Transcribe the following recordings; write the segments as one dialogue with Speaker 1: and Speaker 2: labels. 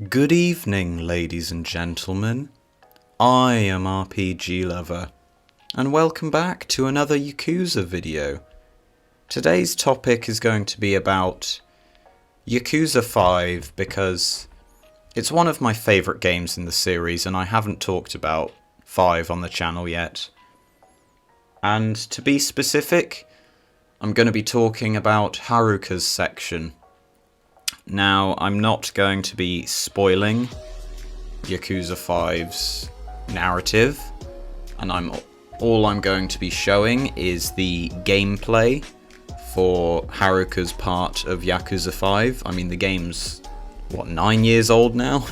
Speaker 1: Good evening, ladies and gentlemen. I am RPG Lover, and welcome back to another Yakuza video. Today's topic is going to be about Yakuza 5 because it's one of my favourite games in the series and I haven't talked about 5 on the channel yet. And to be specific, I'm going to be talking about Haruka's section. Now, I'm not going to be spoiling Yakuza 5's narrative, and all I'm going to be showing is the gameplay for Haruka's part of Yakuza 5. I mean, the game's, 9 years old now?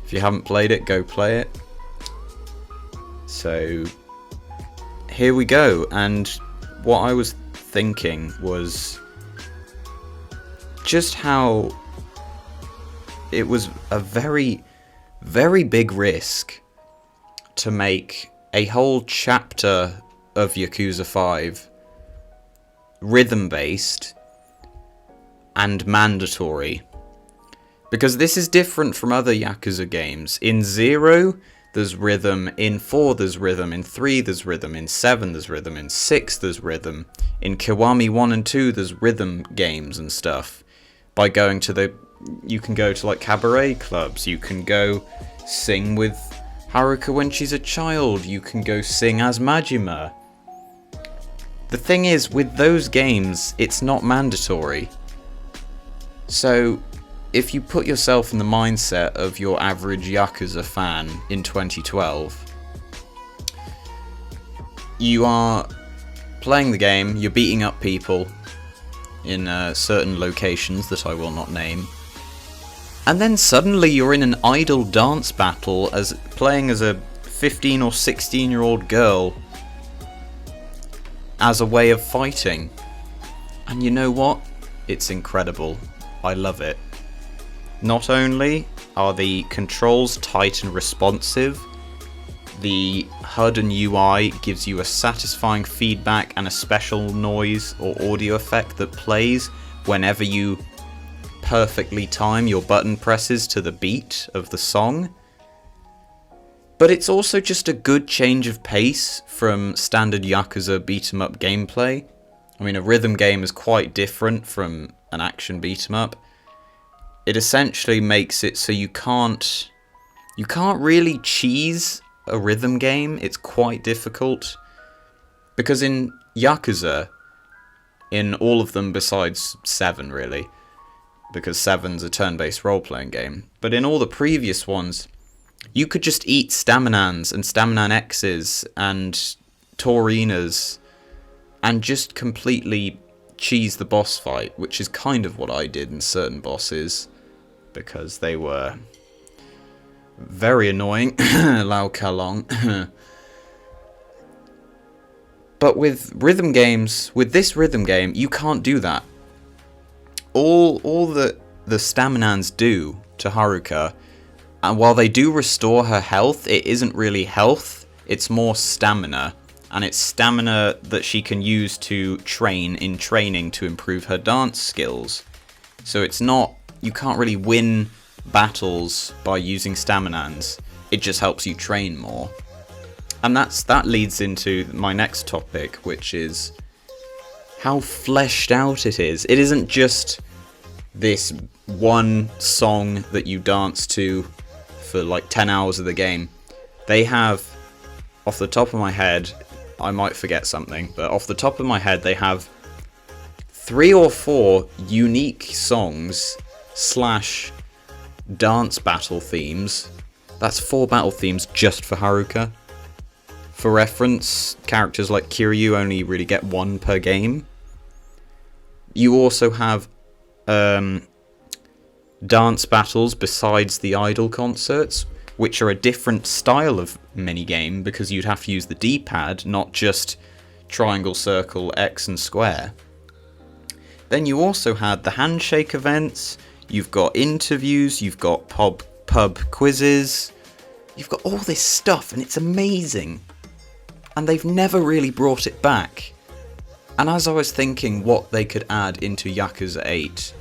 Speaker 1: If you haven't played it, go play it. So, here we go, and what I was thinking was just how it was a very, very big risk to make a whole chapter of Yakuza 5 rhythm-based and mandatory. Because this is different from other Yakuza games. In 0, there's rhythm. In 4, there's rhythm. In 3, there's rhythm. In 7, there's rhythm. In 6, there's rhythm. In Kiwami 1 and 2, there's rhythm games and stuff. By going to you can go to like cabaret clubs, you can go sing with Haruka when she's a child, you can go sing as Majima. The thing is, with those games, it's not mandatory. So, if you put yourself in the mindset of your average Yakuza fan in 2012, you are playing the game, you're beating up people in certain locations that I will not name, and then suddenly you're in an idol dance battle playing as a 15 or 16 year old girl as a way of fighting. And you know what? It's incredible. I love it. Not only are the controls tight and responsive, the HUD and UI gives you a satisfying feedback and a special noise or audio effect that plays whenever you perfectly time your button presses to the beat of the song. But it's also just a good change of pace from standard Yakuza beat-em-up gameplay. I mean, a rhythm game is quite different from an action beat-em-up. It essentially makes it so you can't really cheese a rhythm game. It's quite difficult, because in Yakuza, in all of them besides 7 really, because 7's a turn-based role-playing game, but in all the previous ones, you could just eat Staminans and Staminan X's and Taurinas and just completely cheese the boss fight, which is kind of what I did in certain bosses, because they were very annoying. Lao Kalong. But with rhythm games, with this rhythm game, you can't do that. All that the Staminans do to Haruka, and while they do restore her health, it isn't really health, it's more stamina. And it's stamina that she can use to train in training to improve her dance skills. So it's not, you can't really win battles by using Staminans, it just helps you train more. And that leads into my next topic, which is how fleshed out it is. It isn't just this one song that you dance to for like 10 hours of the game. They have, off the top of my head, I might forget something, but off the top of my head they have 3 or 4 unique songs / dance battle themes. That's 4 battle themes just for Haruka. For reference, characters like Kiryu only really get 1 per game. You also have dance battles besides the idol concerts, which are a different style of minigame because you'd have to use the D-pad, not just triangle, circle, X and square. Then you also had the handshake events. You've got interviews, you've got pub quizzes, you've got all this stuff, and it's amazing. And they've never really brought it back. And as I was thinking what they could add into Yakuza 8,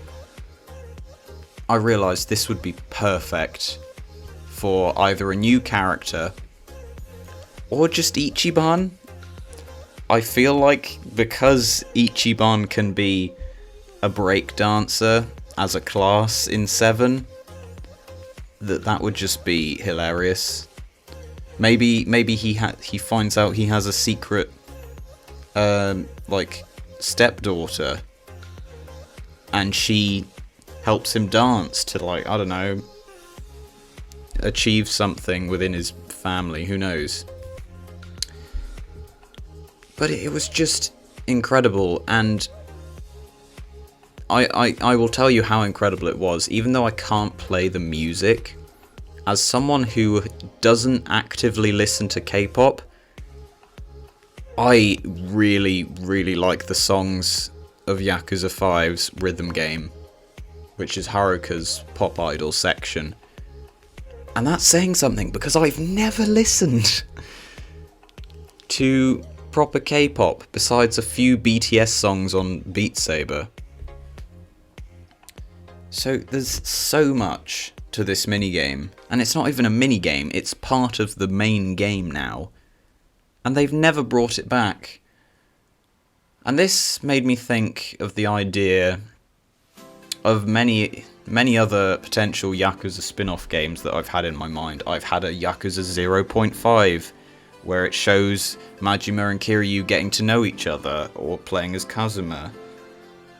Speaker 1: I realised this would be perfect for either a new character or just Ichiban. I feel like because Ichiban can be a breakdancer as a class in 7, that would just be hilarious. Maybe he finds out he has a secret like stepdaughter, and she helps him dance to, like, I don't know, achieve something within his family, who knows. But it was just incredible, and I will tell you how incredible it was, even though I can't play the music. As someone who doesn't actively listen to K-pop, I really, really like the songs of Yakuza 5's rhythm game, which is Haruka's pop idol section. And that's saying something, because I've never listened to proper K-pop besides a few BTS songs on Beat Saber. So there's so much to this minigame, and it's not even a minigame, it's part of the main game now. And they've never brought it back. And this made me think of the idea of many other potential Yakuza spin-off games that I've had in my mind. I've had a Yakuza 0.5, where it shows Majima and Kiryu getting to know each other, or playing as Kazuma.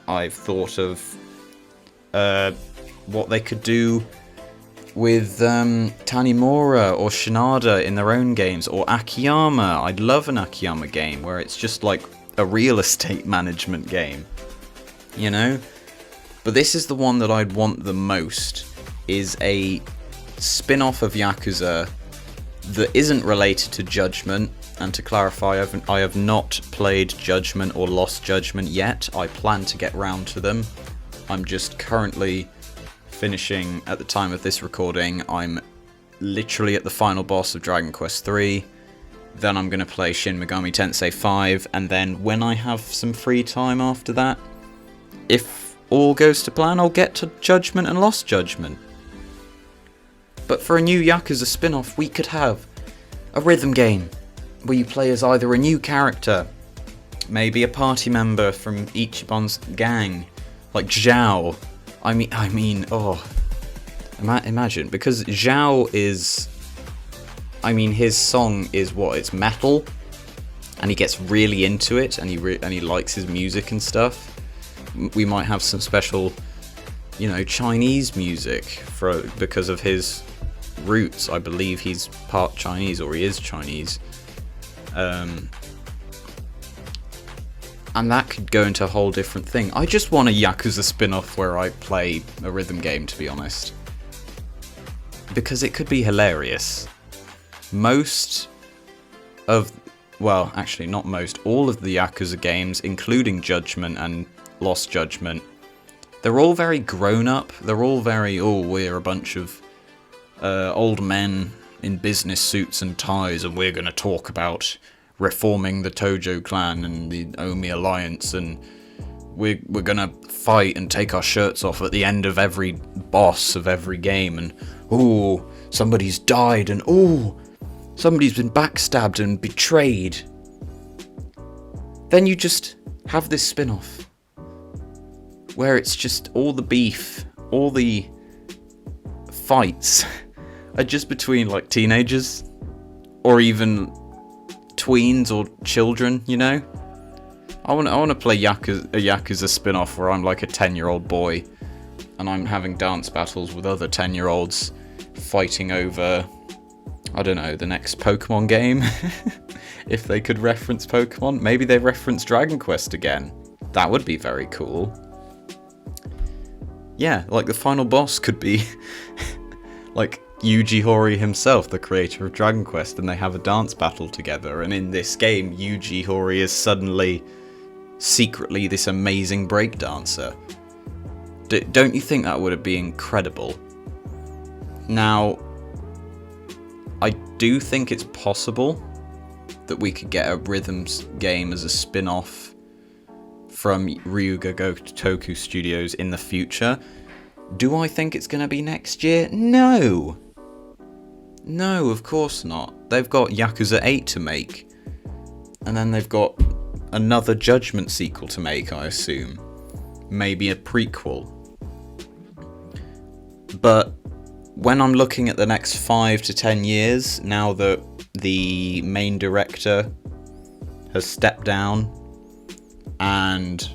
Speaker 1: I've thought of what they could do with Tanimura or Shinada in their own games, or Akiyama. I'd love an Akiyama game where it's just like a real estate management game, you know? But this is the one that I'd want the most, is a spin-off of Yakuza that isn't related to Judgment. And to clarify, I have not played Judgment or Lost Judgment yet. I plan to get round to them. I'm just currently finishing, at the time of this recording, I'm literally at the final boss of Dragon Quest III. Then I'm going to play Shin Megami Tensei 5, and then when I have some free time after that, if all goes to plan, I'll get to Judgment and Lost Judgment. But for a new Yakuza spin-off, we could have a rhythm game where you play as either a new character, maybe a party member from Ichiban's gang, like Zhao. I mean, imagine, because Zhao is, his song is what? It's metal, and he gets really into it, and he likes his music and stuff. We might have some special, Chinese music because of his roots. I believe he's part Chinese, or he is Chinese. And that could go into a whole different thing. I just want a Yakuza spin-off where I play a rhythm game, to be honest. Because it could be hilarious. All of the Yakuza games, including Judgment and Lost Judgment, they're all very grown up. They're all very, we're a bunch of old men in business suits and ties, and we're going to talk about reforming the Tojo clan and the Omi alliance, and we're gonna fight and take our shirts off at the end of every boss of every game, and somebody's died, and somebody's been backstabbed and betrayed. Then you just have this spin-off where it's just all the beef, all the fights are just between like teenagers or even tweens or children, I want to play a Yakuza spin-off where I'm like a 10-year-old boy and I'm having dance battles with other 10-year-olds fighting over, I don't know, the next Pokemon game. If they could reference Pokemon. Maybe they reference Dragon Quest again. That would be very cool. Yeah, like the final boss could be like Yuji Horii himself, the creator of Dragon Quest, and they have a dance battle together, and in this game, Yuji Horii is suddenly, secretly, this amazing breakdancer. Don't you think that would be incredible? Now, I do think it's possible that we could get a rhythms game as a spin-off from Ryuga Gotoku Studios in the future, Do I think it's going to be next year? No! No, of course not. They've got Yakuza 8 to make. And then they've got another Judgment sequel to make, I assume. Maybe a prequel. But when I'm looking at the next 5 to 10 years, now that the main director has stepped down and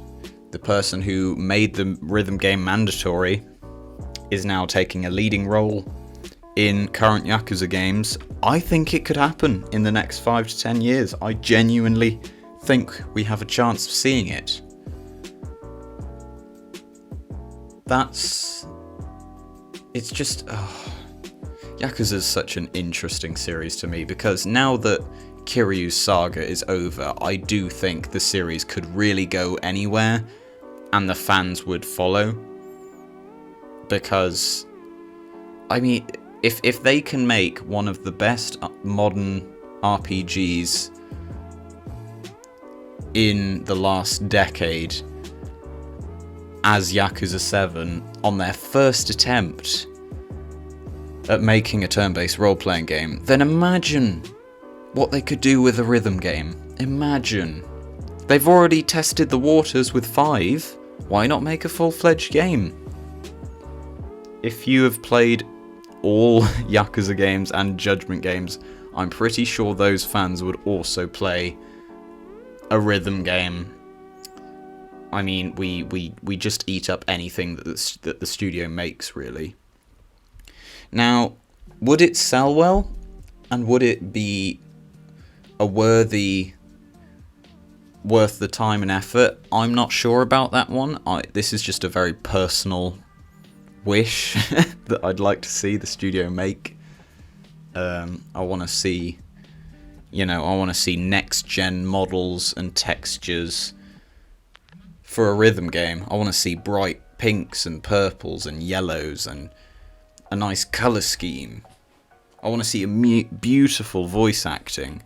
Speaker 1: the person who made the rhythm game mandatory is now taking a leading role in current Yakuza games, I think it could happen in the next 5 to 10 years. I genuinely think we have a chance of seeing it. It's just... Yakuza is such an interesting series to me, because now that Kiryu's saga is over, I do think the series could really go anywhere and the fans would follow. Because, I mean, if they can make one of the best modern RPGs in the last decade as Yakuza 7 on their first attempt at making a turn-based role-playing game, then imagine what they could do with a rhythm game. Imagine. They've already tested the waters with 5. Why not make a full-fledged game? If you have played all Yakuza games and Judgment games, I'm pretty sure those fans would also play a rhythm game. I mean, we just eat up anything that the studio makes, really. Now, would it sell well? And would it be a worth the time and effort? I'm not sure about that one. This is just a very personal wish that I'd like to see the studio make. I want to see, next gen models and textures for a rhythm game. I want to see bright pinks and purples and yellows and a nice colour scheme. I want to see a beautiful voice acting.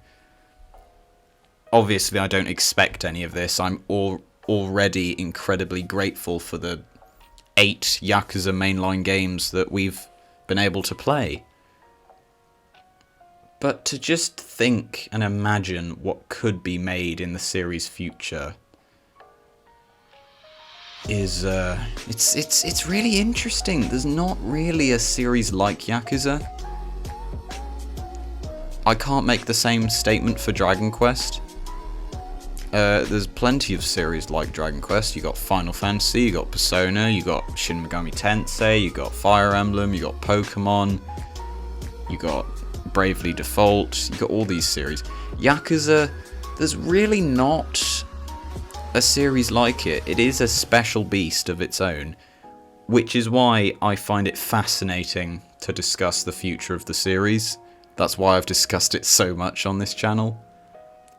Speaker 1: Obviously, I don't expect any of this. I'm already incredibly grateful for the 8 Yakuza mainline games that we've been able to play. But to just think and imagine what could be made in the series' future is it's really interesting. There's not really a series like Yakuza. I can't make the same statement for Dragon Quest. There's plenty of series like Dragon Quest. You got Final Fantasy, you got Persona, you got Shin Megami Tensei, you got Fire Emblem, you got Pokemon, you got Bravely Default, you got all these series. Yakuza, there's really not a series like it. It is a special beast of its own, which is why I find it fascinating to discuss the future of the series. That's why I've discussed it so much on this channel.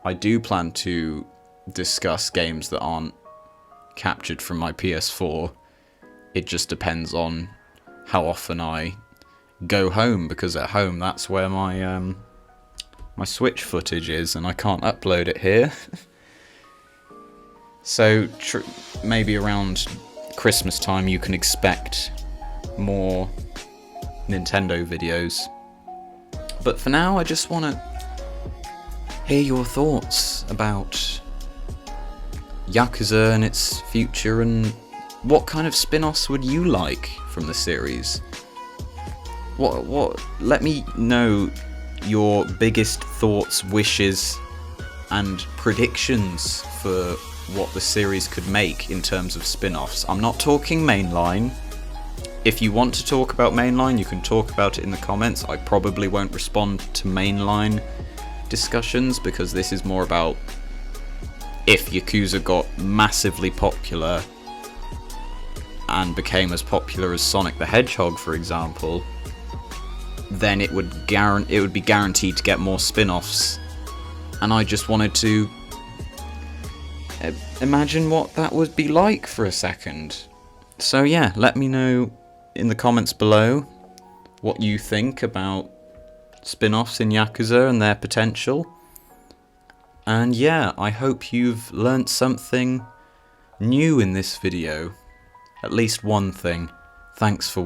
Speaker 1: I do plan to discuss games that aren't captured from my PS4. It just depends on how often I go home, because at home that's where my Switch footage is, and I can't upload it here. So maybe around Christmas time you can expect more Nintendo videos. But for now, I just want to hear your thoughts about Yakuza and its future, and what kind of spin-offs would you like from the series? Let me know your biggest thoughts, wishes, and predictions for what the series could make in terms of spin-offs. I'm not talking mainline. If you want to talk about mainline, you can talk about it in the comments. I probably won't respond to mainline discussions, because this is more about if Yakuza got massively popular and became as popular as Sonic the Hedgehog, for example, then it would be guaranteed to get more spin-offs. And I just wanted to imagine what that would be like for a second. So yeah, let me know in the comments below what you think about spin-offs in Yakuza and their potential. And yeah, I hope you've learnt something new in this video. At least one thing. Thanks for